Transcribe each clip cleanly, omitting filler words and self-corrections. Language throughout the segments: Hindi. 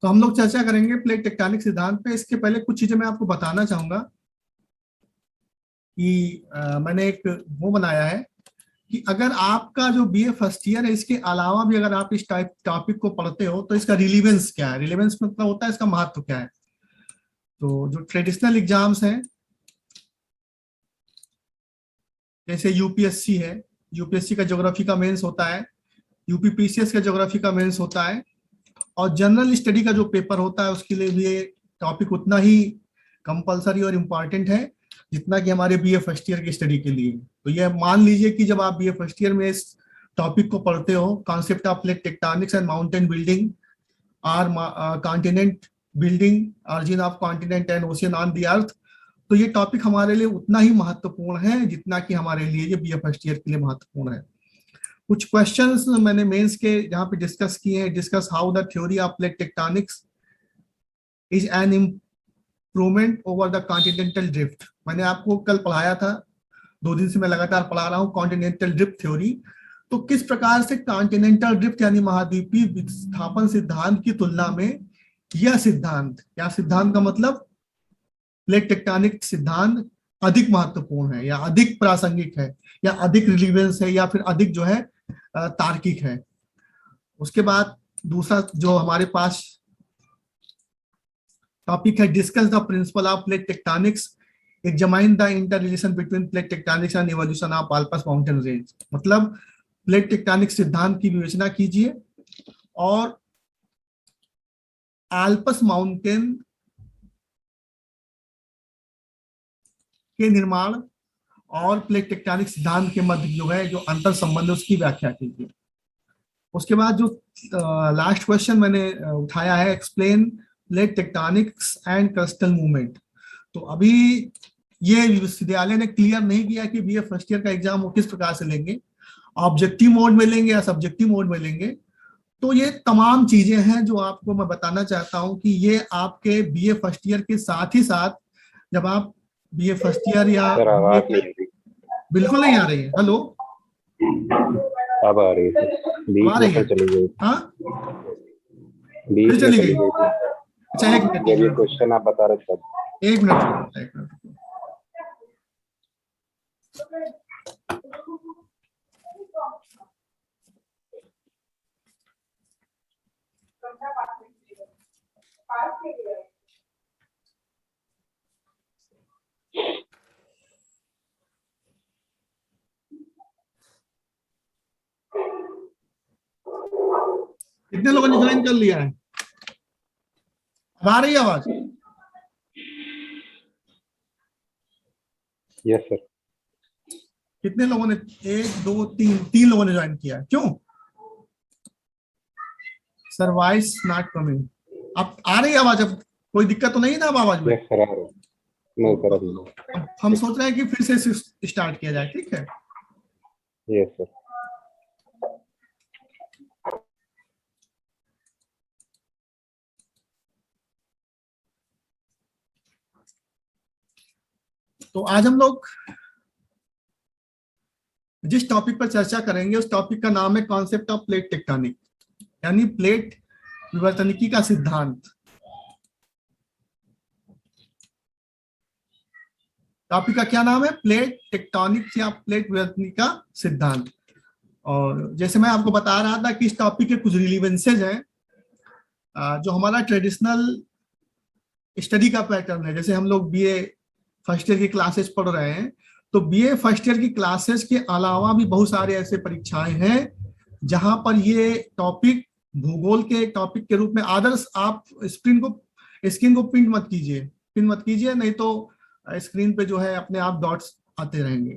तो हम लोग चर्चा करेंगे प्लेट टेक्टोनिक सिद्धांत पे। इसके पहले कुछ चीजें मैं आपको बताना चाहूंगा कि मैंने एक वो बनाया है कि अगर आपका जो बीए फर्स्ट ईयर है, इसके अलावा भी अगर आप इस टाइप टॉपिक को पढ़ते हो तो इसका रिलीवेंस क्या है। रिलीवेंस मतलब होता है इसका महत्व क्या है। तो जो ट्रेडिशनल एग्जाम्स हैं जैसे यूपीएससी है, यूपीएससी का ज्योग्राफी का मेंस होता है, यूपीपीसीएस का ज्योग्राफी का मेंस होता है, और जनरल स्टडी का जो पेपर होता है उसके लिए भी ये टॉपिक उतना ही कंपलसरी और इम्पॉर्टेंट है जितना कि हमारे बीए फर्स्ट ईयर की स्टडी के लिए। तो ये मान लीजिए कि जब आप बीए फर्स्ट ईयर में इस टॉपिक को पढ़ते हो, concept of plate tectonics and mountain building और continent building, origin of continent and ocean on the earth, तो ये टॉपिक हमारे लिए उतना ही महत्वपूर्ण है जितना कि हमारे लिए ये बीए फर्स्ट ईयर के लिए महत्वपूर्ण है। कुछ क्वेश्चंस मैंने मेंस के जहां पे डिस्कस किए हैं। Discuss how the theory of plate tectonics is an improvement over the continental drift. मैंने आपको कल पढ़ाया था, 2 दिन से मैं लगातार पढ़ा रहा हूँ कॉन्टिनेंटल ड्रिफ्ट थ्योरी। तो किस प्रकार से कॉन्टिनेंटल ड्रिफ्ट यानी महाद्वीपीय विस्थापन सिद्धांत की तुलना में यह सिद्धांत, या सिद्धांत का मतलब प्लेट टेक्टोनिक सिद्धांत अधिक महत्वपूर्ण है या अधिक प्रासंगिक है या अधिक रिलीवेंस है या फिर अधिक जो है तार्किक है। उसके बाद दूसरा जो हमारे पास टॉपिक है, discuss the principle of plate tectonics, examine the inter relation between plate tectonics and evolution of Alps mountain range. मतलब प्लेट टेक्टोनिक सिद्धांत की विवेचना कीजिए और आल्पस माउंटेन के निर्माण और प्लेट टेक्टोनिक सिद्धांत के मध्य जो है जो अंतर संबंध है उसकी व्याख्या कीजिए। उसके बाद जो लास्ट क्वेश्चन मैंने उठाया है, explain plate tectonics and crustal movement. तो अभी ये विश्वविद्यालय ने क्लियर नहीं किया कि बीए फर्स्ट ईयर का एग्जाम वो किस प्रकार से लेंगे, ऑब्जेक्टिव मोड में लेंगे या सब्जेक्टिव मोड में लेंगे। तो ये तमाम चीजें हैं जो आपको मैं बताना चाहता हूं कि ये आपके बीए फर्स्ट ईयर के साथ ही साथ जब आप बीए फर्स्ट ईयर या बिल्कुल नहीं आ रही है। हेलो, अब आ रही है, बीच में से चली गई। हाँ, बीच में चली गई। थी। अच्छा, एक मिनट, ये क्वेश्चन आप बता रहे थे। एक मिनट। कितने लोगों ने ज्वाइन कर लिया है? अब आ रही है आवाज? Yes sir. कितने लोगों ने? 1 2 3 लोगों ने ज्वाइन किया। क्यों? Sir voice not coming. अब आ रही है आवाज? अब कोई दिक्कत तो नहीं ना अब आवाज में? यस सर, आ रही है। नहीं सर, अब हम सोच रहे हैं कि फिर से स्टार्ट किया जाए। ठीक है? Yes sir. तो आज हम लोग जिस टॉपिक पर चर्चा करेंगे उस टॉपिक का नाम है कॉन्सेप्ट ऑफ प्लेट टेक्टोनिक, यानी प्लेट विवर्तनिकी का सिद्धांत। टॉपिक का क्या नाम है? प्लेट टेक्टोनिक या प्लेट विवर्तनिकी का सिद्धांत। और जैसे मैं आपको बता रहा था कि इस टॉपिक के कुछ रिलीवेंसेज हैं जो हमारा ट्रेडिशनल स्टडी का पैटर्न है। जैसे हम लोग बीए फर्स्ट ईयर की क्लासेस पढ़ रहे हैं, तो बीए फर्स्ट ईयर की क्लासेस के अलावा भी बहुत सारे ऐसे परीक्षाएं हैं जहां पर ये टॉपिक भूगोल के टॉपिक के रूप में आदर्श। आप स्क्रीन को पिन मत कीजिए, नहीं तो स्क्रीन पे जो है अपने आप डॉट्स आते रहेंगे।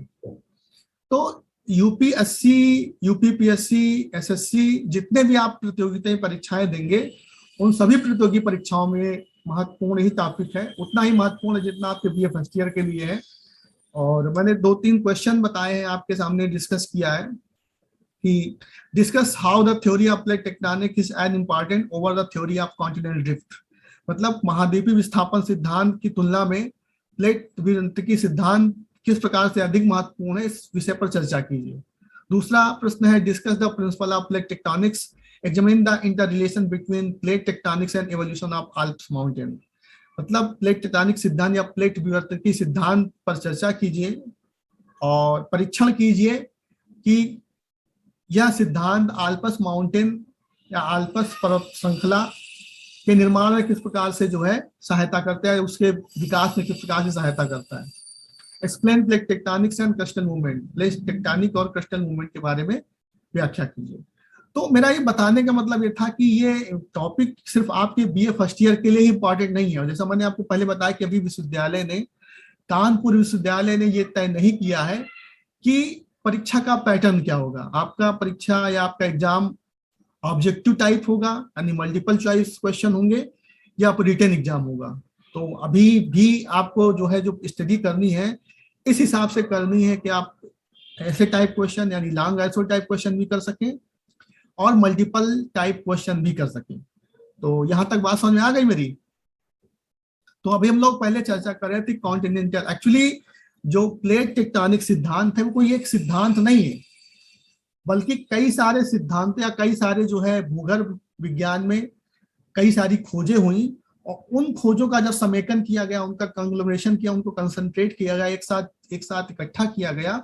तो यूपीएससी, यूपीपीएससी, एसएससी, जितने भी आप प्रतियोगिता परीक्षाएं देंगे उन सभी प्रतियोगी परीक्षाओं में महत्वपूर्ण ही टॉपिक है, उतना ही महत्वपूर्ण है जितना आपके बीए फर्स्ट ईयर के लिए है। और मैंने 2-3 क्वेश्चन बताए हैं, आपके सामने डिस्कस किया है कि discuss how the theory of plate tectonic is an important over the theory of continental drift. मतलब महाद्वीपीय विस्थापन सिद्धांत की तुलना में प्लेट विवर्तनिकी सिद्धांत किस प्रकार से अधिक महत्वपूर्ण है, इस विषय पर चर्चा कीजिए। दूसरा प्रश्न है, discuss the principle of plate tectonics, examine the inter relation between plate tectonics and evolution of Alps mountain. मतलब प्लेट टेक्टोनिक सिद्धांत या प्लेट विवर्तन सिद्धांत पर चर्चा कीजिए और परीक्षण कीजिए कि यह सिद्धांत आल्प्स माउंटेन या आल्प्स पर्वत श्रृंखला के निर्माण में किस प्रकार से जो है सहायता करता है, उसके विकास में किस प्रकार से सहायता करता है। Explain plate tectonics and crystal movement, plate tectonic और क्रिस्टल मूवमेंट के बारे में व्याख्या कीजिए। तो मेरा ये बताने का मतलब ये था कि ये टॉपिक सिर्फ आपके बीए फर्स्ट ईयर के लिए ही इंपॉर्टेंट नहीं है। जैसा मैंने आपको पहले बताया कि अभी विश्वविद्यालय ने, कानपुर विश्वविद्यालय ने ये तय नहीं किया है कि परीक्षा का पैटर्न क्या होगा। आपका परीक्षा या आपका एग्जाम ऑब्जेक्टिव टाइप होगा यानी मल्टीपल चॉइस क्वेश्चन होंगे या रिटन एग्जाम होगा। तो अभी भी आपको जो है जो स्टडी करनी है इस हिसाब से करनी है कि आप ऐसे टाइप क्वेश्चन यानी लॉन्ग आंसर टाइप क्वेश्चन भी कर सकें और मल्टीपल टाइप क्वेश्चन भी कर सकें। तो यहां तक बात समझ में आ गई मेरी। तो अभी हम लोग पहले चर्चा कर रहे थे कॉन्टिनेंटल। एक्चुअली जो प्लेट टेक्टोनिक सिद्धांत है वो कोई एक सिद्धांत नहीं है, बल्कि कई सारे सिद्धांत या कई सारे जो है भूगर्भ विज्ञान में कई सारी खोजें हुई और उन खोजों का जब समेकन किया गया, उनका कंग्लोमरेशन किया, उनको कंसंट्रेट किया गया, एक साथ इकट्ठा किया गया,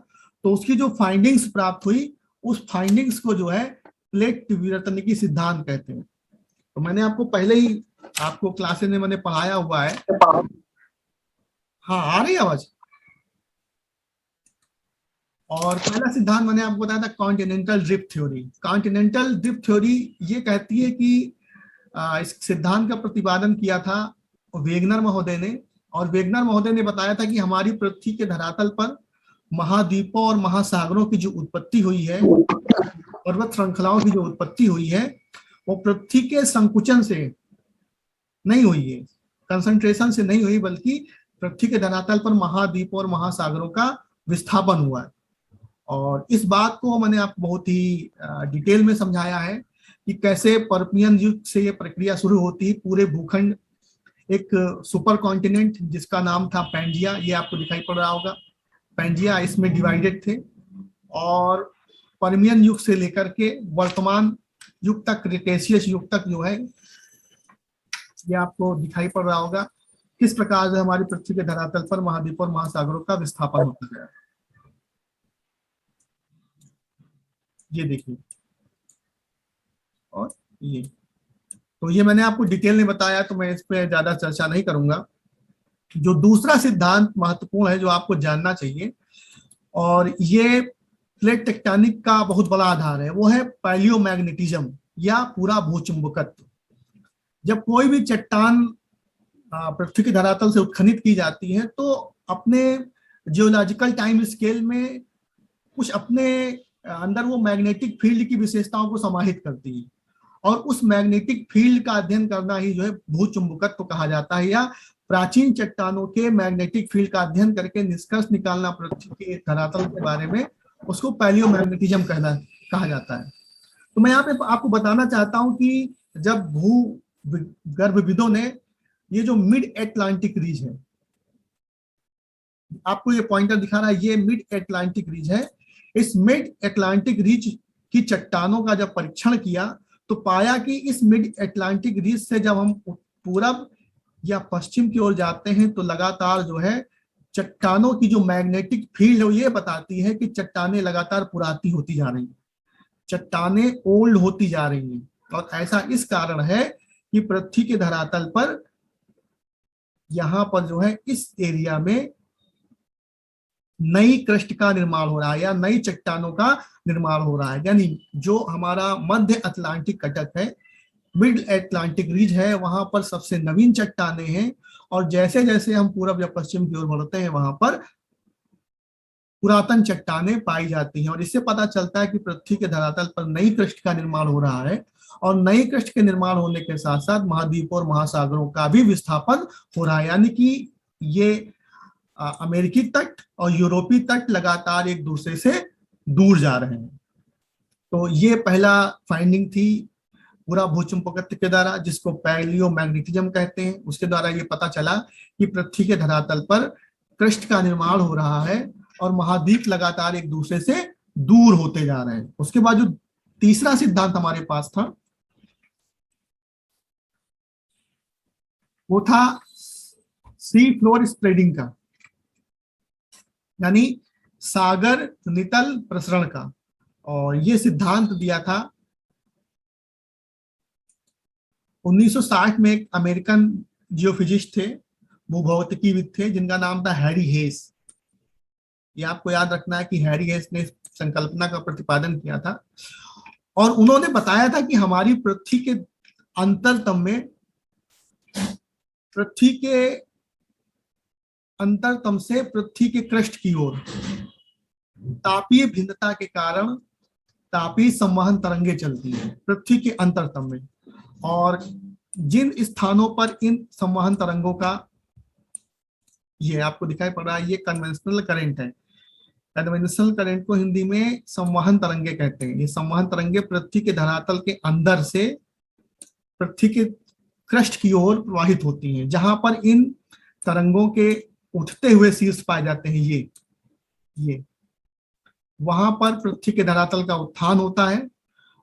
तो उसकी जो फाइंडिंग्स प्राप्त हुई उस फाइंडिंग्स को जो है प्लेट विवर्तनिकी सिद्धांत कहते हैं। तो मैंने आपको पहले ही आपको क्लासेस में मैंने पढ़ाया हुआ है। हाँ आ रही आवाज। और पहला सिद्धांत मैंने आपको बताया था continental drift theory. Continental drift theory ये कहती है कि इस सिद्धांत का प्रतिपादन किया था वेगनर महोदय ने, और वेगनर महोदय ने बताया था कि हमारी पृथ्वी के धरातल पर महाद्वीपों और महासागरों की जो उत्पत्ति हुई है, पर्वत श्रृंखलाओं की जो उत्पत्ति हुई है, वो पृथ्वी के संकुचन से नहीं हुई है, कंसंट्रेशन से नहीं हुई, बल्कि पृथ्वी के धरातल पर महाद्वीपों और महासागरों का विस्थापन हुआ है। और इस बात को मैंने आपको बहुत ही डिटेल में समझाया है कि कैसे पर्मियन युग से ये प्रक्रिया शुरू होती है। पूरे भूखंड एक सुपर कॉन्टिनेंट जिसका नाम था पैंजिया, ये आपको दिखाई पड़ रहा होगा, पैंजिया इसमें डिवाइडेड थे, और पर्मियन युग से लेकर के वर्तमान युग तक, क्रिटेशियस युग तक जो है ये आपको दिखाई पड़ रहा होगा किस प्रकार से हमारी पृथ्वी के धरातल पर महाद्वीप और महासागरों का विस्थापन होता गया। ये देखिए, और ये तो ये मैंने आपको डिटेल में बताया, तो मैं इस पे ज्यादा चर्चा नहीं करूंगा। जो दूसरा सिद्धांत महत्वपूर्ण है जो आपको जानना चाहिए, और ये प्लेट टेक्टोनिक का बहुत बड़ा आधार है, वो है पैलियोमैग्नेटिज्म या पूरा भूचुंबकत्व। जब कोई भी चट्टान पृथ्वी के धरातल से उत्खनित की जाती है तो अपने जियोलॉजिकल टाइम स्केल में कुछ अपने अंदर वो मैग्नेटिक फील्ड की विशेषताओं को समाहित करती है, और उस मैग्नेटिक फील्ड का अध्ययन करना ही जो है भूचुंबकत्व कहा जाता है, या प्राचीन चट्टानों के मैग्नेटिक फील्ड का अध्ययन करके निष्कर्ष निकालना पृथ्वी के धरातल के बारे में, उसको पैलियोमैग्नेटिज्म कहा जाता है। तो मैं यहाँ पे आपको बताना चाहता हूँ कि जब भूगर्भविदों ने ये जो मिड एटलांटिक रीज है, आपको ये पॉइंटर दिखा रहा है, ये मिड एटलांटिक रीज है। इस मिड एटलांटिक रीज की चट्टानों का जब परीक्षण किया तो पाया कि इस मिड एटलांटिक रीज से जब हम पूरब या पश्चिम की ओर जाते हैं तो लगातार जो है चट्टानों की जो मैग्नेटिक फील्ड है ये बताती है कि चट्टानें लगातार पुराती होती जा रही हैं, चट्टानें ओल्ड होती जा रही हैं। और ऐसा इस कारण है कि पृथ्वी के धरातल पर यहां पर जो है इस एरिया में नई क्रस्ट का निर्माण हो रहा है या नई चट्टानों का निर्माण हो रहा है। यानी जो हमारा मध्य अटलांटिक कटक है, मिड अटलांटिक रीज है, वहां पर सबसे नवीन चट्टानें हैं, और जैसे जैसे हम पूरब या पश्चिम की ओर बढ़ते हैं वहां पर पुरातन चट्टानें पाई जाती हैं। और इससे पता चलता है कि पृथ्वी के धरातल पर नई क्रस्ट का निर्माण हो रहा है, और नई क्रस्ट के निर्माण होने के साथ साथ महाद्वीपों और महासागरों का भी विस्थापन हो रहा है। यानी कि ये अमेरिकी तट और यूरोपीय तट लगातार एक दूसरे से दूर जा रहे हैं। तो ये पहला फाइंडिंग थी पूरा भूचुंबकत्व के द्वारा, जिसको पैलियोमैग्नेटिज्म कहते हैं। उसके द्वारा ये पता चला कि पृथ्वी के धरातल पर क्रस्ट का निर्माण हो रहा है और महाद्वीप लगातार एक दूसरे से दूर होते जा रहे हैं। उसके बाद जो तीसरा सिद्धांत हमारे पास था वो था सी फ्लोर स्प्रेडिंग का, यानी सागर नितल प्रसरण का। और ये सिद्धांत दिया था 1960 में एक अमेरिकन जियोफिजिस्ट थे, भूभौतिकीविद थे, जिनका नाम था हैरी हेस। ये आपको याद रखना है कि हैरी हेस ने संकल्पना का प्रतिपादन किया था। और उन्होंने बताया था कि हमारी पृथ्वी के अंतरतम में, पृथ्वी के अंतरतम से पृथ्वी के क्रस्ट की ओर तापीय भिन्नता के कारण तापीय संवहन तरंगे चलती हैं पृथ्वी के अंतरतम में। और जिन स्थानों पर इन संवहन तरंगों का, ये आपको दिखाई पड़ रहा है, ये कन्वेंशनल करंट है। कन्वेंशनल करंट को हिंदी में संवहन तरंगे कहते हैं। ये संवहन तरंगे पृथ्वी के धरातल के अंदर से पृथ्वी के क्रस्ट की ओर प्रवाहित होती हैं। जहां पर इन तरंगों के उठते हुए शीर्ष पाए जाते हैं, ये वहां पर पृथ्वी के धरातल का उत्थान होता है।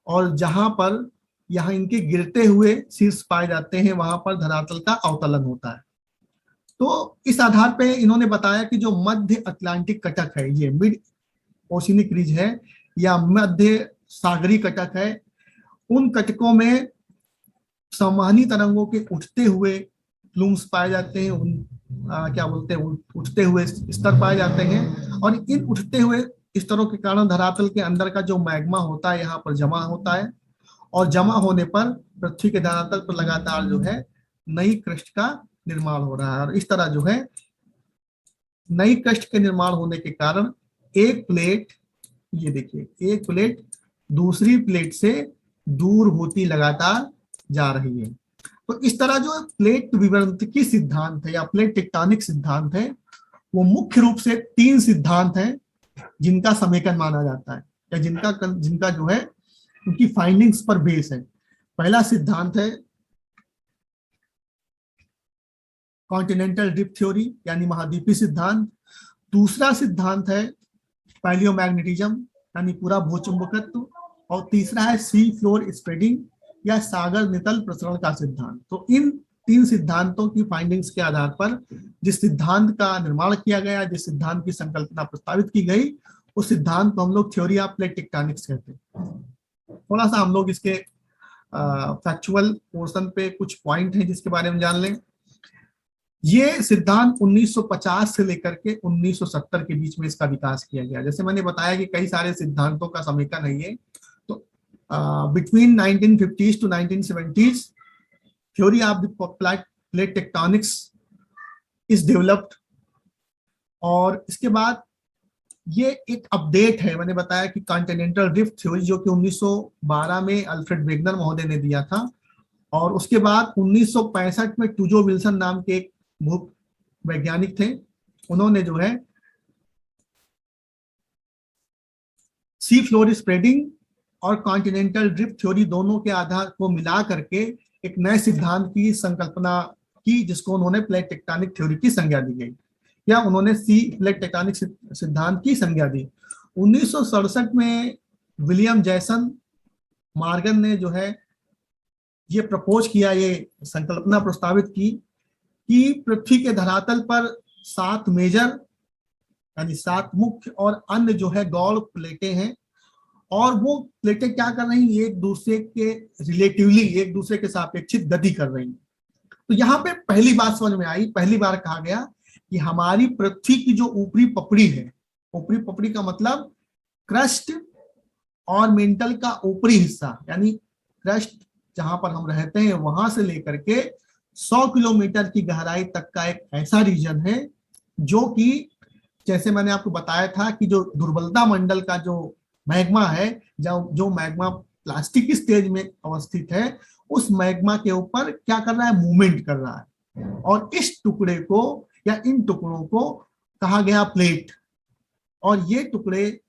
और जहां पर यहाँ इनके गिरते हुए शीर्ष पाए जाते हैं, वहां पर धरातल का अवतलन होता है। तो इस आधार पे इन्होंने बताया कि जो मध्य अटलांटिक कटक है, ये मिड ओशिनिक रिज है या मध्य सागरी कटक है, उन कटकों में संवहनी तरंगों के उठते हुए प्लूम्स पाए जाते हैं। क्या बोलते हैं, उठते हुए स्तर पाए जाते हैं। और इन उठते हुए स्तरों के कारण धरातल के अंदर का जो मैग्मा होता है यहाँ पर जमा होता है। और जमा होने पर पृथ्वी के धरातल पर लगातार जो है नई क्रस्ट का निर्माण हो रहा है। और इस तरह जो है नई क्रस्ट के निर्माण होने के कारण एक प्लेट, ये देखिए, एक प्लेट दूसरी प्लेट से दूर होती लगातार जा रही है। तो इस तरह जो प्लेट विवर्तकी सिद्धांत है या प्लेट टेक्टोनिक सिद्धांत है, वो मुख्य रूप से 3 सिद्धांत हैं जिनका समेकन माना जाता है, या जिनका जो है उनकी फाइंडिंग्स पर बेस है। पहला सिद्धांत है कॉन्टिनेंटल ड्रिफ्ट थ्योरी, यानी महाद्वीपीय सिद्धांत। दूसरा सिद्धांत है पैलियोमैग्नेटिज्म, यानी पूरा भूचुंबकत्व। और तीसरा है सी फ्लोर स्प्रेडिंग या सागर नितल प्रसरण का सिद्धांत। तो इन 3 सिद्धांतों की फाइंडिंग्स के आधार पर जिस सिद्धांत का निर्माण किया गया, जिस सिद्धांत की संकल्पना प्रस्तावित की गई, उस सिद्धांत को हम लोग थ्योरी ऑफ प्लेट टेक्टोनिक्स कहते हैं। थोड़ा सा हम लोग इसके फैक्चुअल पोर्शन पे कुछ पॉइंट हैं जिसके बारे में जान लें। ये सिद्धांत 1950 से लेकर के 1970 के बीच में इसका विकास किया गया। जैसे मैंने बताया कि कई सारे सिद्धांतों का समेकन है ये। तो between 1950s to 1970s theory of the plate tectonics is developed. और इसके बाद ये एक अपडेट है, मैंने बताया कि कॉन्टिनेंटल ड्रिफ्ट थ्योरी, जो कि 1912 में अल्फ्रेड वेगनर महोदय ने दिया था। और उसके बाद 1965 में टूजो विल्सन नाम के एक भू वैज्ञानिक थे, उन्होंने जो है सी फ्लोर स्प्रेडिंग और कॉन्टिनेंटल ड्रिफ्ट थ्योरी दोनों के आधार को मिला करके एक नए सिद्धांत की संकल्पना की, जिसको उन्होंने प्लेट टेक्टोनिक थ्योरी की संज्ञा दी गई, या उन्होंने सी प्लेट टेक्टोनिक सिद्धांत की संज्ञा दी। 1967 में विलियम जैसन मॉर्गन ने जो है ये प्रपोज किया, ये संकल्पना प्रस्तावित की कि पृथ्वी के धरातल पर 7 मेजर यानी 7 मुख्य और अन्य जो है गौड़ प्लेटें हैं। और वो प्लेटें क्या कर रही हैं, एक दूसरे के रिलेटिवली, एक दूसरे के सापेक्षित गति कर रही हैं। तो यहाँ पे पहली बात समझ में आई, पहली बार कहा गया कि हमारी पृथ्वी की जो ऊपरी पपड़ी है, ऊपरी पपड़ी का मतलब क्रस्ट और मेंटल का ऊपरी हिस्सा, यानी क्रस्ट जहां पर हम रहते हैं वहां से लेकर के 100 किलोमीटर की गहराई तक का एक ऐसा रीजन है जो कि, जैसे मैंने आपको बताया था कि जो दुर्बलता मंडल का जो मैग्मा है, जो मैग्मा प्लास्टिक स्टेज में अवस्थित है, उस मैग्मा के ऊपर क्या कर रहा है, मूवमेंट कर रहा है। और इस टुकड़े को या इन टुकड़ों को कहा गया प्लेट। और ये टुकड़े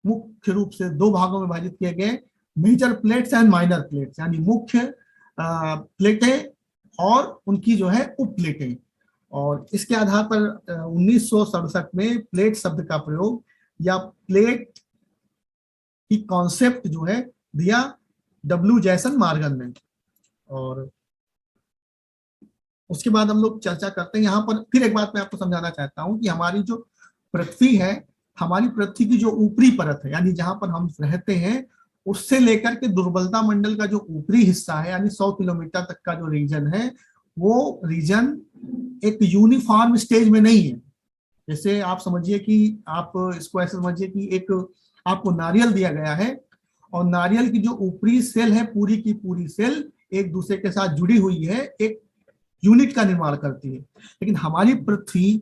मुख्य रूप से 2 भागों में विभाजित किए गए, major plates and minor plates, यानी मुख्य प्लेटें और उनकी जो है उप प्लेटें। और इसके आधार पर 1967 में प्लेट शब्द का प्रयोग या प्लेट की कॉन्सेप्ट जो है दिया डब्ल्यू जैसन मॉर्गन ने। और उसके बाद हम लोग चर्चा करते हैं। यहाँ पर फिर एक बात मैं आपको समझाना चाहता हूँ कि हमारी जो पृथ्वी है, हमारी पृथ्वी की जो ऊपरी परत है, यानी जहां पर हम रहते हैं, उससे लेकर के दुर्बलता मंडल का जो ऊपरी हिस्सा है, यानी 100 किलोमीटर तक का जो रीजन है, वो रीजन एक यूनिफॉर्म स्टेज में नहीं है। जैसे आप समझिए कि आप इसको ऐसे समझिए कि एक आपको नारियल दिया गया है, और नारियल की जो ऊपरी सेल है, पूरी की पूरी सेल एक दूसरे के साथ जुड़ी हुई है, एक यूनिट का निर्माण करती है। लेकिन हमारी पृथ्वी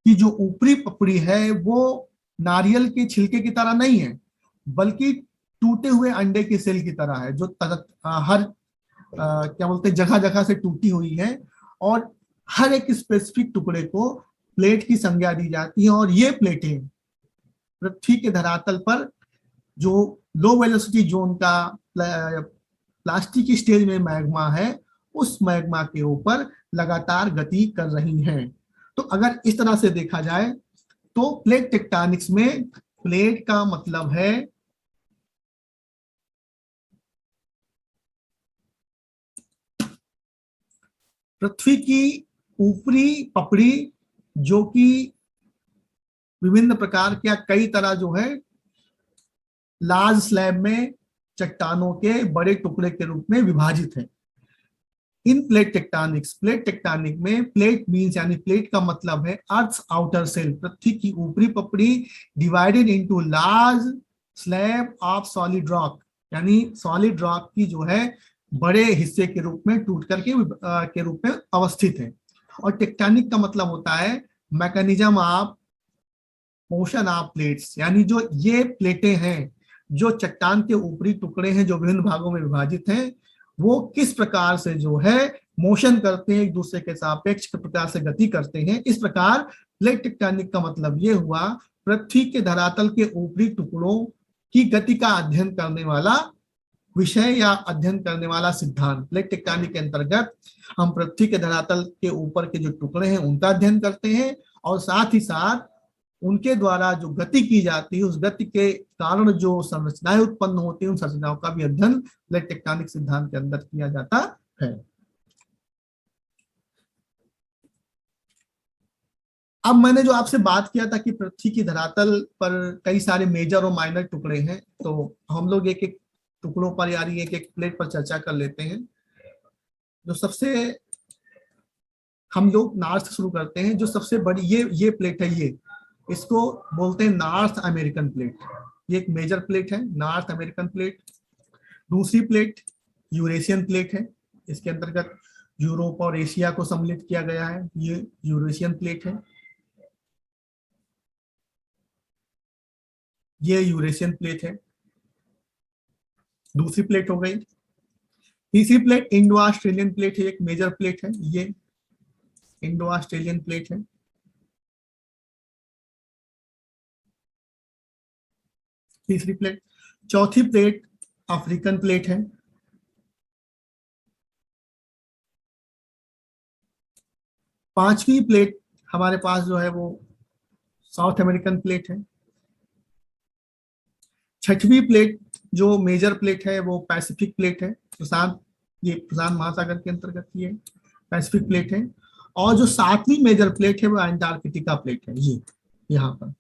की जो ऊपरी पपड़ी है, वो नारियल के छिलके की तरह नहीं है, बल्कि टूटे हुए अंडे की सेल की तरह है, जो हर क्या बोलते हैं, जगह जगह से टूटी हुई है, और हर एक स्पेसिफिक टुकड़े को प्लेट की संज्ञा दी जाती है। और ये प्लेटें पृथ्वी के धरातल पर जो लो वेलोसिटी जोन का प्लास्टिक स्टेज में मैग्मा है, उस मैग्मा के ऊपर लगातार गति कर रही हैं। तो अगर इस तरह से देखा जाए तो प्लेट टेक्टोनिक्स में प्लेट का मतलब है पृथ्वी की ऊपरी पपड़ी, जो कि विभिन्न प्रकार के कई तरह जो है लार्ज स्लैब में चट्टानों के बड़े टुकड़े के रूप में विभाजित है। इन प्लेट टेक्टोनिक में प्लेट मीन्स यानी प्लेट का मतलब है अर्थ आउटर सेल, पृथ्वी की ऊपरी पपड़ी, divided into large slab of solid rock, यानी सॉलिड रॉक की जो है बड़े हिस्से के रूप में टूट करके के रूप में अवस्थित है। और टेक्टोनिक का मतलब होता है mechanism of motion of plates, यानी जो ये प्लेटें हैं, जो चट्टान के ऊपरी टुकड़े हैं, जो विभिन्न भागों में विभाजित हैं, वो किस प्रकार से जो है मोशन करते हैं, एक दूसरे के सापेक्ष किस प्रकार से गति करते हैं। इस प्रकार प्लेट टेक्टोनिक का मतलब ये हुआ पृथ्वी के धरातल के ऊपरी टुकड़ों की गति का अध्ययन करने वाला विषय या अध्ययन करने वाला सिद्धांत। प्लेट टेक्टोनिक के अंतर्गत हम पृथ्वी के धरातल के ऊपर के जो टुकड़े हैं उनका अध्ययन करते हैं, और साथ ही साथ उनके द्वारा जो गति की जाती है, उस गति के कारण जो संरचनाएं उत्पन्न होती हैं, उन संरचनाओं का भी अध्ययन प्लेट टेक्टोनिक सिद्धांत के अंदर किया जाता है। अब मैंने जो आपसे बात किया था कि पृथ्वी की धरातल पर कई सारे मेजर और माइनर टुकड़े हैं, तो हम लोग एक एक टुकड़ों पर यानी एक एक प्लेट पर चर्चा कर लेते हैं। जो सबसे हम लोग नॉर्थ से शुरू करते हैं, जो सबसे बड़ी ये प्लेट है, ये इसको बोलते हैं नॉर्थ अमेरिकन प्लेट। ये एक मेजर प्लेट है, नॉर्थ अमेरिकन प्लेट। दूसरी प्लेट यूरेशियन प्लेट है, इसके अंतर्गत यूरोप और एशिया को सम्मिलित किया गया है, ये यूरेशियन प्लेट है। ये यूरेशियन प्लेट है, दूसरी प्लेट हो गई। तीसरी प्लेट इंडो ऑस्ट्रेलियन प्लेट है, एक मेजर प्लेट है, ये इंडो ऑस्ट्रेलियन प्लेट है। तीसरी प्लेट। चौथी प्लेट अफ्रीकन प्लेट है। पांचवी प्लेट हमारे पास जो है वो साउथ अमेरिकन प्लेट है। छठवीं प्लेट जो मेजर प्लेट है वो पैसिफिक प्लेट है, ये प्रशांत महासागर के अंतर्गत ये पैसिफिक प्लेट है। और जो सातवीं मेजर प्लेट है वो अंटार्कटिका प्लेट है, ये यहाँ पर।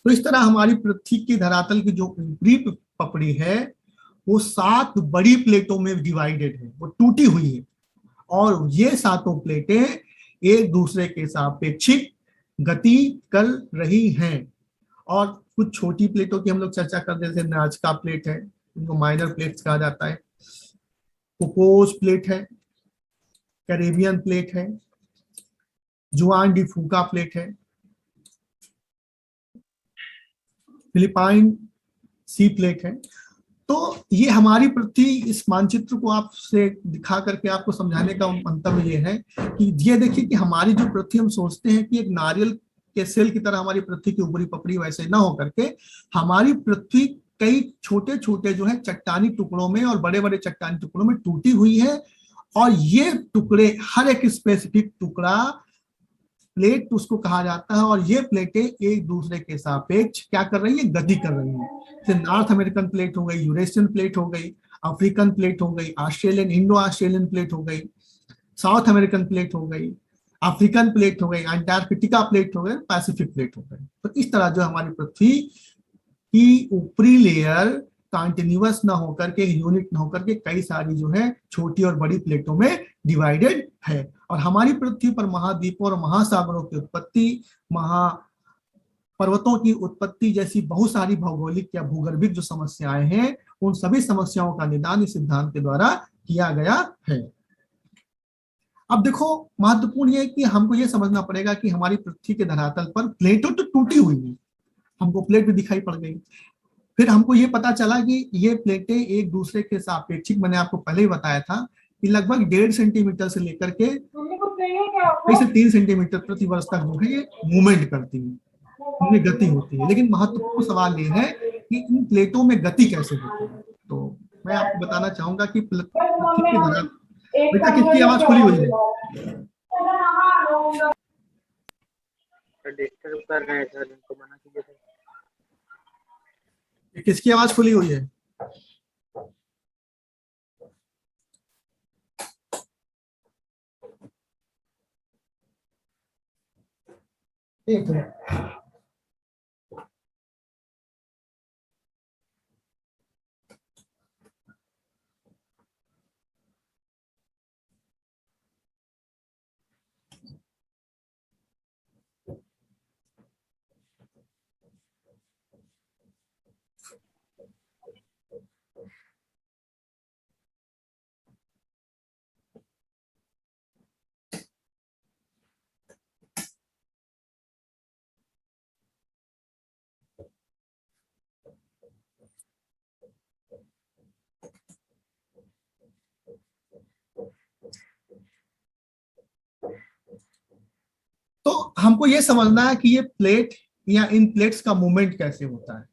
तो इस तरह हमारी पृथ्वी की धरातल की जो ऊपरी पपड़ी है वो 7 बड़ी प्लेटों में डिवाइडेड है, वो टूटी हुई है, और ये सातों प्लेटें एक दूसरे के सापेक्षिक गति कर रही हैं। और कुछ छोटी प्लेटों की हम लोग चर्चा कर रहे थे, नाजका प्लेट है, इनको माइनर प्लेट्स कहा जाता है। कोकोस प्लेट है, कैरेबियन प्लेट है, जुआन डी फूका प्लेट है, फिलिपाइन सी प्लेट है। तो ये हमारी पृथ्वी, इस मानचित्र को आपसे दिखा करके आपको समझाने का मंतव्य ये है कि ये देखिए कि हमारी जो पृथ्वी, हम सोचते हैं कि एक नारियल के सेल की तरह हमारी पृथ्वी की ऊपरी पपड़ी, वैसे ना हो करके हमारी पृथ्वी कई छोटे छोटे जो है चट्टानी टुकड़ों में और बड़े बड़े चट्टानी टुकड़ों में टूटी हुई है। और ये टुकड़े, हर एक स्पेसिफिक टुकड़ा प्लेट उसको कहा जाता है, और ये प्लेटें एक दूसरे के सापेक्ष क्या कर रही है, गति कर रही है। जैसे नॉर्थ अमेरिकन प्लेट हो गई, यूरेशियन प्लेट हो गई, अफ्रीकन प्लेट हो गई, ऑस्ट्रेलियन, इंडो ऑस्ट्रेलियन प्लेट हो गई। साउथ अमेरिकन प्लेट हो गई, अफ्रीकन प्लेट हो गई, अंटार्कटिका प्लेट हो गई, पैसिफिक प्लेट हो गई। तो इस तरह जो हमारी पृथ्वी की ऊपरी लेयर कंटिन्यूअस ना होकर के, यूनिट ना होकर के, कई सारी जो है छोटी और बड़ी प्लेटों में डिवाइडेड है। और हमारी पृथ्वी पर महाद्वीपों और महासागरों की उत्पत्ति, महा पर्वतों की उत्पत्ति जैसी बहुत सारी भौगोलिक या भूगर्भिक जो समस्याएं हैं, उन सभी समस्याओं का निदान इस सिद्धांत के द्वारा किया गया है। अब देखो, महत्वपूर्ण ये है कि हमको ये समझना पड़ेगा कि हमारी पृथ्वी के धरातल पर प्लेटें तो टूटी हुई है, हमको प्लेट भी दिखाई पड़ गई। फिर हमको ये पता चला कि ये प्लेटें एक दूसरे के सापेक्षिक, मैंने आपको पहले ही बताया था कि लगभग 1.5 सेंटीमीटर से लेकर के 2 से 3 सेंटीमीटर प्रति वर्ष तक जो है ये मूवमेंट करती है, उनमें गति होती है। लेकिन महत्वपूर्ण सवाल ये है कि इन प्लेटों में गति कैसे होती है। तो मैं आपको बताना चाहूंगा कि पृथ्वी के धरातल, बेटा किसकी आवाज खुली हुई है? डिस्टर्ब कर रहे हैं सर, इनको मना कीजिए। किसकी आवाज खुली हुई है? एक मिनट। तो हमको ये समझना है कि ये प्लेट या इन प्लेट्स का मूवमेंट कैसे होता है।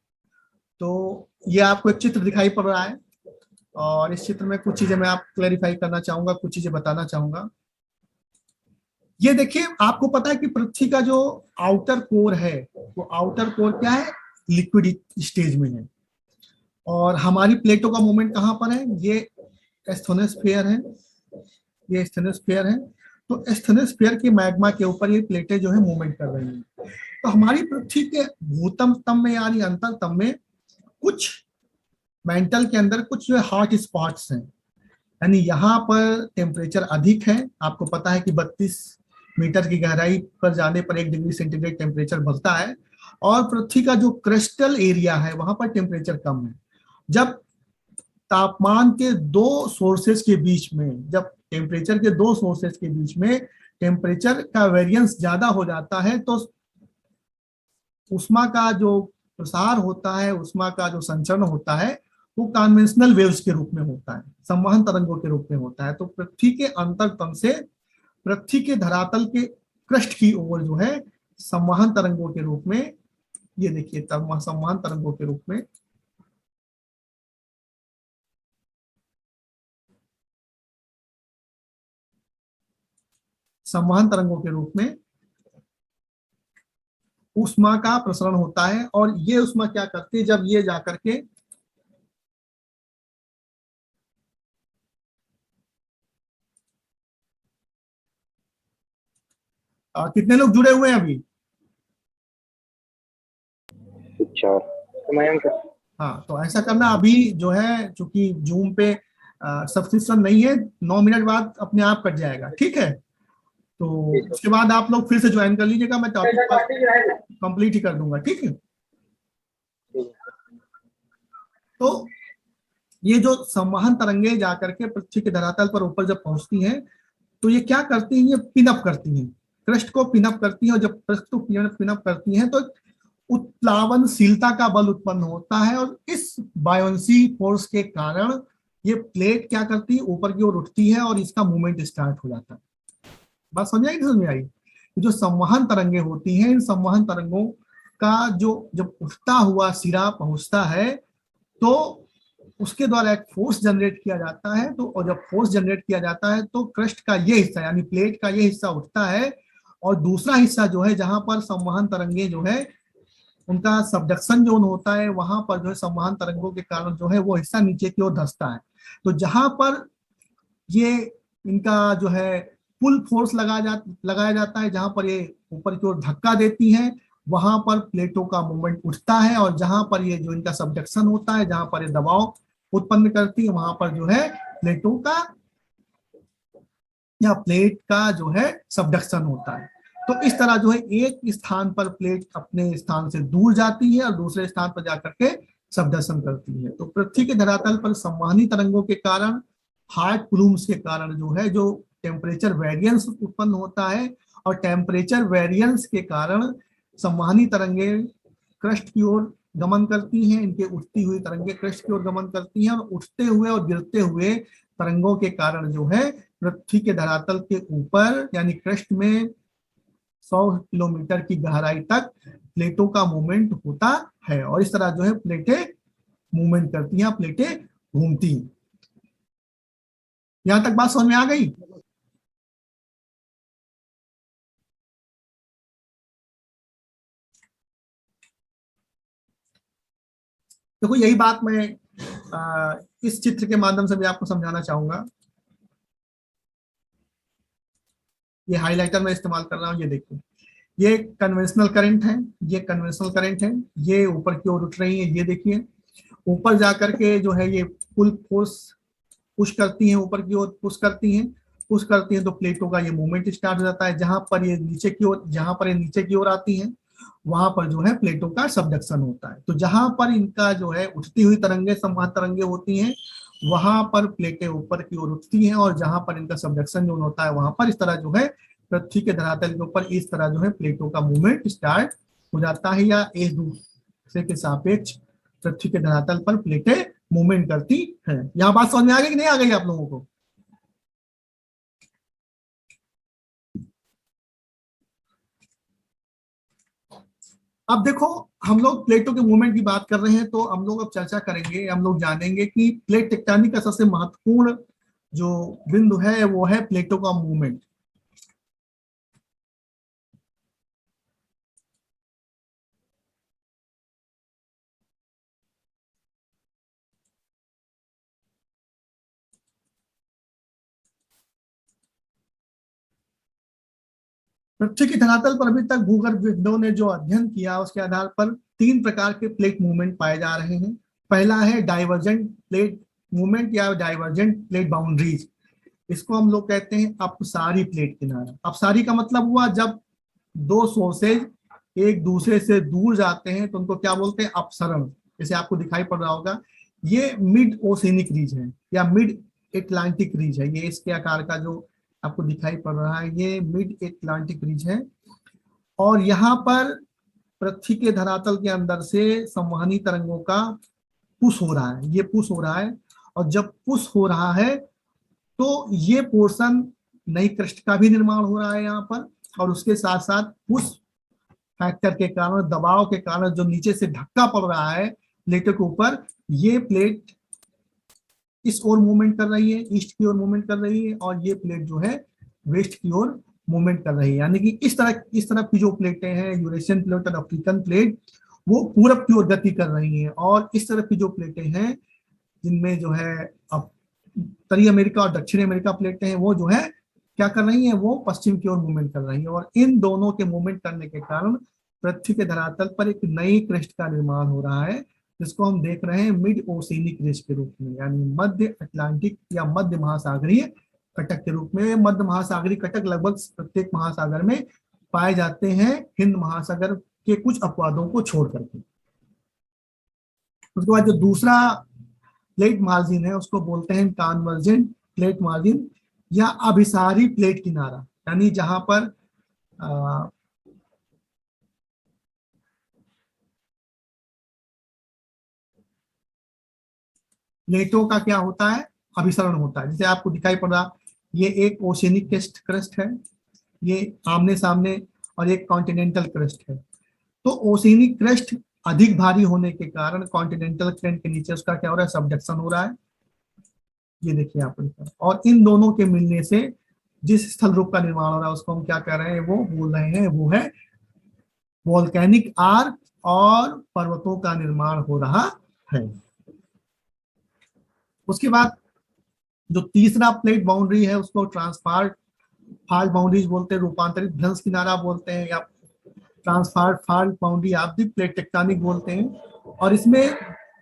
तो ये आपको एक चित्र दिखाई पड़ रहा है, और इस चित्र में कुछ चीजें मैं आप क्लैरिफाई करना चाहूंगा, कुछ चीजें बताना चाहूंगा। ये देखिए, आपको पता है कि पृथ्वी का जो आउटर कोर है, वो आउटर कोर क्या है? लिक्विड स्टेज में है। और हमारी प्लेटों का मूवमेंट कहाँ पर है? ये एस्थेनोस्फीयर है, ये एस्थेनोस्फीयर है। तो एस्थेनोस्फीयर के मैग्मा के ऊपर ये प्लेटें जो है मूवमेंट कर रही हैं। तो हमारी पृथ्वी के भूतम तम में यानी अंतर तम में कुछ मेंटल के अंदर कुछ जो है हॉट स्पॉट्स हैं, यानी यहाँ पर टेम्परेचर अधिक है। आपको पता है कि 32 मीटर की गहराई पर जाने पर 1 डिग्री सेंटीग्रेड टेम्परेचर बढ़ता है। और पृथ्वी का जो क्रिस्टल एरिया है वहां पर टेम्परेचर कम है। जब तापमान के दो सोर्सेस के बीच में, जब टेम्परेचर के दो सोर्सेस के बीच में टेम्परेचर का वेरिएंस ज्यादा हो जाता है, तो उष्मा का जो प्रसार होता है, उष्मा का जो संचरण होता है, वो कन्वेंशनल वेव्स के रूप में होता है, संवहन तरंगों के रूप में होता है। तो पृथ्वी के अंतरतम से पृथ्वी के धरातल के पृष्ठ की ओर जो है संवहन तरंगों के रूप में, ये देखिए संवहन तरंगों के रूप में संवहन तरंगों के रूप में उष्मा का प्रसरण होता है। और ये उष्मा क्या करती है, जब ये जाकर के कितने लोग जुड़े हुए हैं अभी? 4। हाँ, तो ऐसा करना, अभी जो है चूंकि जूम पे सब्सक्रिप्शन नहीं है, 9 मिनट बाद अपने आप कट जाएगा, ठीक है? तो उसके बाद आप लोग फिर से ज्वाइन कर लीजिएगा, मैं टॉपिक कंप्लीट ही कर दूंगा, ठीक है? तो ये जो संवहन तरंगे जाकर के पृथ्वी के धरातल पर ऊपर जब पहुंचती हैं, तो ये क्या करती हैं? ये पिनअप करती हैं, क्रस्ट को पिनअप करती हैं। और जब क्रस्ट को पिनअप करती हैं तो उत्प्लावनशीलता का बल उत्पन्न होता है, और इस बायोंसी फोर्स के कारण ये प्लेट क्या करती है? ऊपर की ओर उठती है और इसका मूवमेंट स्टार्ट हो जाता है। बात समझ आई? समझ में आई? जो संवहन तरंगे होती हैं, इन संवहन तरंगों का जो जब उठता हुआ सिरा पहुंचता है, तो उसके द्वारा एक फोर्स जनरेट किया जाता है। तो और जब फोर्स जनरेट किया जाता है तो क्रस्ट का ये हिस्सा यानी प्लेट का ये हिस्सा उठता है, और दूसरा हिस्सा जो है जहां पर संवहन तरंगे जो है उनका सबडक्शन जोन होता है, वहां पर जो है संवहन तरंगों के कारण जो है वो हिस्सा नीचे की ओर धंसता है। तो जहां पर ये इनका जो है पुल फोर्स लगाया जाता है। जहां पर ये ऊपर की ओर धक्का देती हैं वहां पर प्लेटों का मूवमेंट उठता है, और जहां पर ये जो इनका सबडक्शन होता है, जहां पर ये दबाव उत्पन्न करती है, वहां पर जो है प्लेटों का या प्लेट का जो है सबडक्शन होता है। तो इस तरह जो है एक स्थान पर प्लेट अपने स्थान से दूर जाती है और दूसरे स्थान पर जाकर के सबडक्शन करती है। तो पृथ्वी के धरातल पर संवहनी तरंगों के कारण, हार्ट प्लूम्स के कारण जो है जो टेम्परेचर वेरिएंस उत्पन्न होता है, और टेम्परेचर वेरिएंस के कारण संवहनी तरंगे क्रस्ट की ओर गमन करती हैं। इनके उठती हुई तरंगे क्रस्ट की ओर गमन करती हैं, और उठते हुए और गिरते हुए तरंगों के कारण जो है पृथ्वी के धरातल के ऊपर यानी क्रस्ट में 100 किलोमीटर की गहराई तक प्लेटों का मूवमेंट होता है, और इस तरह जो है प्लेटें मूवमेंट करती हैं, प्लेटें घूमती हैं। यहां तक बात समझ में आ गई? देखो यही बात मैं इस चित्र के माध्यम से भी आपको समझाना चाहूंगा। ये हाइलाइटर मैं इस्तेमाल कर रहा हूं, ये देखिए, ये कन्वेंशनल करंट है, ये कन्वेंशनल करंट है, ये ऊपर की ओर उठ रही है। ये देखिए ऊपर जाकर के जो है ये पुल फोर्स पुश करती हैं, ऊपर की ओर पुश करती हैं तो प्लेटों का ये मूवमेंट स्टार्ट हो जाता है। जहां पर ये नीचे की ओर आती हैं वहां पर जो है प्लेटों का सबडक्शन होता है। तो जहां पर इनका जो है उठती हुई तरंगे संवहन तरंगे होती हैं वहां पर प्लेटें ऊपर की ओर उठती हैं, और जहां पर इनका सबडक्शन जोन होता है वहां पर इस तरह जो है पृथ्वी के धरातल के ऊपर इस तरह जो है प्लेटों का मूवमेंट स्टार्ट हो जाता है, या एक दूसरे के सापेक्ष पृथ्वी के धरातल पर प्लेटें मूवमेंट करती हैं। यहां बात समझ में आ गई कि नहीं आ गई आप लोगों को? अब देखो हम लोग प्लेटों के मूवमेंट की बात कर रहे हैं, तो हम लोग अब चर्चा करेंगे, हम लोग जानेंगे कि प्लेट टेक्टोनिक का सबसे महत्वपूर्ण जो बिंदु है वो है प्लेटों का मूवमेंट। पृथ्वी के धरातल पर अभी तक भूगर्भविदों ने जो अध्ययन किया उसके आधार पर 3 प्रकार के प्लेट मूवमेंट पाए जा रहे हैं। पहला है डाइवर्जेंट प्लेट मूवमेंट या डाइवर्जेंट प्लेट बाउंड्रीज। इसको हम लोग कहते हैं अपसारी प्लेट किनारा। अपसारी का मतलब हुआ जब दो सोर्सेज एक दूसरे से दूर जाते हैं तो उनको क्या बोलते हैं? अपसरण। जैसे आपको दिखाई पड़ रहा होगा ये मिड ओशिनिक रीज है या मिड एटलांटिक रीज है। ये इसके आकार का जो आपको दिखाई पड़ रहा है ये मिड एटलांटिक रीज है, और यहाँ पर पृथ्वी के धरातल के अंदर से संवहनी तरंगों का पुश हो रहा है, ये पुश हो रहा है, और जब पुश हो रहा है तो ये पोर्शन नई क्रस्ट का भी निर्माण हो रहा है यहाँ पर, और उसके साथ साथ पुश फैक्टर के कारण, दबाव के कारण जो नीचे से धक्का पड़ रहा है प्लेटों के ऊपर, ये प्लेट इस ओर मूवमेंट कर रही है, ईस्ट की ओर मूवमेंट कर रही है, और ये प्लेट जो है वेस्ट की ओर मूवमेंट कर रही है। यानी कि इस तरफ की जो प्लेटें हैं यूरेशियन प्लेट और अफ्रीकन प्लेट वो पूरब की ओर गति कर रही हैं, और इस तरफ की जो प्लेटें हैं जिनमें जो है उत्तरी अमेरिका और दक्षिणी अमेरिका प्लेटें हैं वो जो है क्या कर रही हैं? वो पश्चिम की ओर मूवमेंट कर रही है, और इन दोनों के मूवमेंट करने के कारण पृथ्वी के धरातल पर एक नई क्रस्ट का निर्माण हो रहा है जिसको हम देख रहे हैं मिड ओशिनिक क्रस्ट के रूप में, यानी मध्य अटलांटिक या मध्य महासागरीय कटक के रूप में। मध्य महासागरीय कटक लगभग प्रत्येक महासागर में पाए जाते हैं, हिंद महासागर के कुछ अपवादों को छोड़ करके। उसके बाद जो दूसरा प्लेट मार्जिन है उसको बोलते हैं कॉन्वर्जेंट प्लेट मार्जिन या अभिसारी प्लेट किनारा, यानी जहां पर प्लेटों का क्या होता है? अभिसरण होता है। जैसे आपको दिखाई पड़ रहा ये एक ओशिनिक क्रस्ट है, ये आमने सामने, और एक कॉन्टिनेंटल क्रस्ट है। तो ओशिनिक क्रस्ट अधिक भारी होने के कारण कॉन्टिनेंटल क्रस्ट के नीचे उसका क्या हो रहा है? सबडक्शन हो रहा है, ये देखिए आप, और इन दोनों के मिलने से जिस स्थल रूप का निर्माण हो रहा है उसको हम क्या कह रहे हैं? वो बोल रहे हैं वो है वोल्केनिक आर्क, और पर्वतों का निर्माण हो रहा है। उसके बाद जो तीसरा प्लेट बाउंड्री है उसको ट्रांसफार फाल्ट बाउंड्रीज बोलते हैं, रूपांतरित भ्रंश किनारा बोलते हैं, या ट्रांसफार फाल्ट बाउंड्री आवधिक प्लेट टेक्टोनिक बोलते हैं। और इसमें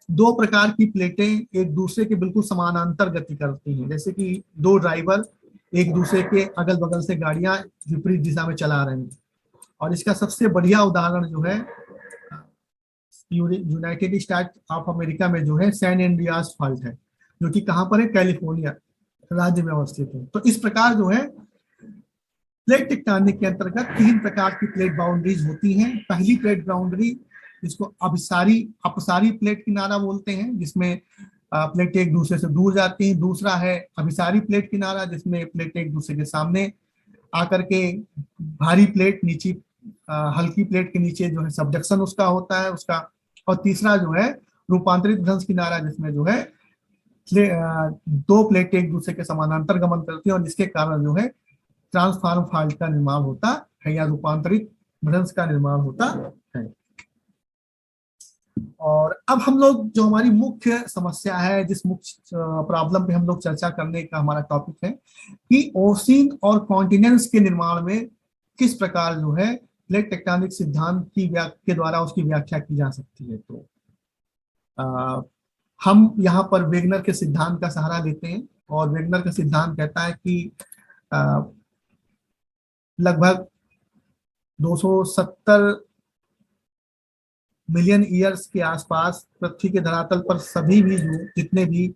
दो प्रकार की प्लेटें एक दूसरे के बिल्कुल समानांतर गति करती हैं, जैसे कि दो ड्राइवर एक दूसरे के अगल बगल से गाड़ियां विपरीत दिशा में चला रहे हैं। और इसका सबसे बढ़िया उदाहरण जो है यूनाइटेड स्टेट ऑफ अमेरिका में जो है सैन एंड्रियास फॉल्ट है, जो कि कहाँ पर है, कैलिफोर्निया राज्य में अवस्थित है। तो इस प्रकार जो है प्लेट टेक्टोनिक के अंतर्गत तीन प्रकार की प्लेट बाउंड्रीज होती हैं। पहली प्लेट बाउंड्री जिसको अपसारी प्लेट किनारा बोलते हैं, जिसमें प्लेट एक दूसरे से दूर जाती हैं। दूसरा है अभिसारी प्लेट किनारा, जिसमें प्लेट एक दूसरे के सामने आकर के भारी प्लेट नीचे हल्की प्लेट के नीचे जो है सबडक्शन उसका होता है उसका। और तीसरा जो है रूपांतरित भ्रंश किनारा, जिसमें जो है दो प्लेट एक दूसरे के समानांतर गमन करती है और जिसके कारण जो है ट्रांसफॉर्म फॉल्ट का निर्माण होता है या रूपांतरित भ्रंश का निर्माण होता है। और अब हम लोग जो हमारी मुख्य समस्या है, जिस मुख्य प्रॉब्लम पे हम लोग चर्चा करने का हमारा टॉपिक है कि ओशिन और कॉन्टिनेंट्स के निर्माण में किस प्रकार जो है प्लेट टेक्टोनिक सिद्धांत के द्वारा उसकी व्याख्या की जा सकती है। तो हम यहाँ पर वेगनर के सिद्धांत का सहारा लेते हैं और वेगनर का सिद्धांत कहता है कि लगभग 270 मिलियन ईयर्स के आसपास पृथ्वी के धरातल पर सभी भी जो जितने भी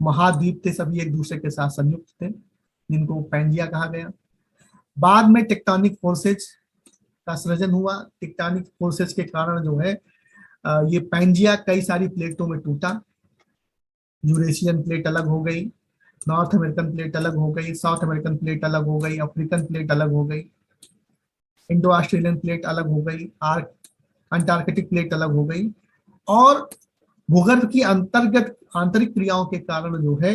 महाद्वीप थे सभी एक दूसरे के साथ संयुक्त थे, जिनको पैंजिया कहा गया। बाद में टेक्टोनिक फोर्सेज का सृजन हुआ। टेक्टोनिक फोर्सेज के कारण जो है ये पैंजिया कई सारी प्लेटों में टूटा। यूरेशियन प्लेट अलग हो गई, नॉर्थ अमेरिकन प्लेट अलग हो गई, साउथ अमेरिकन प्लेट अलग हो गई, अफ्रीकन प्लेट अलग हो गई, इंडो ऑस्ट्रेलियन प्लेट अलग हो गई, अंटार्कटिक प्लेट अलग हो गई। और भूगर्भ की अंतर्गत आंतरिक क्रियाओं के कारण जो है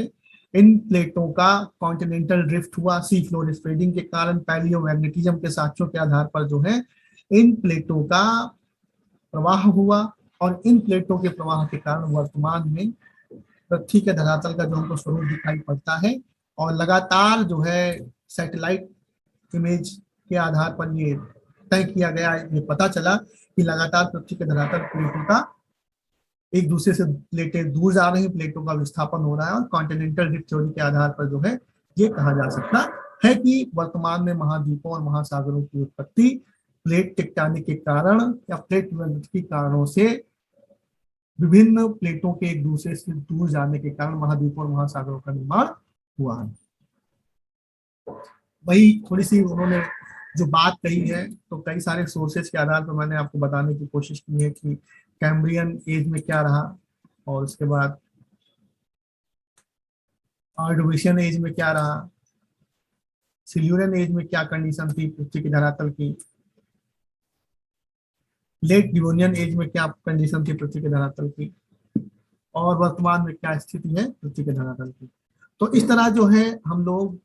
इन प्लेटों का कॉन्टिनेंटल ड्रिफ्ट हुआ। सी फ्लोर स्प्रेडिंग के कारण पैलियोमैग्नेटिज्म के साक्ष्यों के आधार पर जो है इन प्लेटों का प्रवाह हुआ और इन प्लेटों के प्रवाह के कारण वर्तमान में पृथ्वी के धरातल का जो हमको स्वरूप दिखाई पड़ता है। और लगातार जो है सैटेलाइट इमेज के आधार पर ये तय किया गया, ये पता चला कि लगातार पृथ्वी के धरातल प्लेटों का एक दूसरे से प्लेटें दूर जा रही, प्लेटों का विस्थापन हो रहा है। और कॉन्टिनेंटल ड्रिफ्ट थ्योरी के आधार पर जो है ये कहा जा सकता है कि वर्तमान में महाद्वीपों और महासागरों की उत्पत्ति प्लेट टेक्टोनिक के कारण या प्लेट के कारणों से विभिन्न प्लेटों के एक दूसरे से दूर जाने के कारण महाद्वीपों और महासागरों का निर्माण हुआ है। वही थोड़ी सी उन्होंने जो बात कही है, तो कई सारे सोर्सेज के आधार पर मैंने आपको बताने की कोशिश की है कि कैम्ब्रियन एज में क्या रहा और उसके बाद ऑर्डोविशियन एज में क्या रहा, सिल्यूरियन एज में क्या कंडीशन थी पृथ्वी की धरातल की, लेट डिवोनियन एज में क्या कंडीशन थी पृथ्वी के धरातल की, और वर्तमान में क्या स्थिति है पृथ्वी के धरातल की। तो इस तरह जो है हम लोग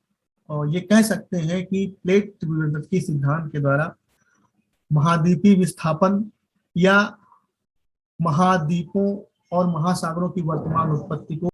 ये कह सकते हैं कि प्लेट विवर्तन सिद्धांत के द्वारा महाद्वीपीय विस्थापन या महाद्वीपों और महासागरों की वर्तमान उत्पत्ति को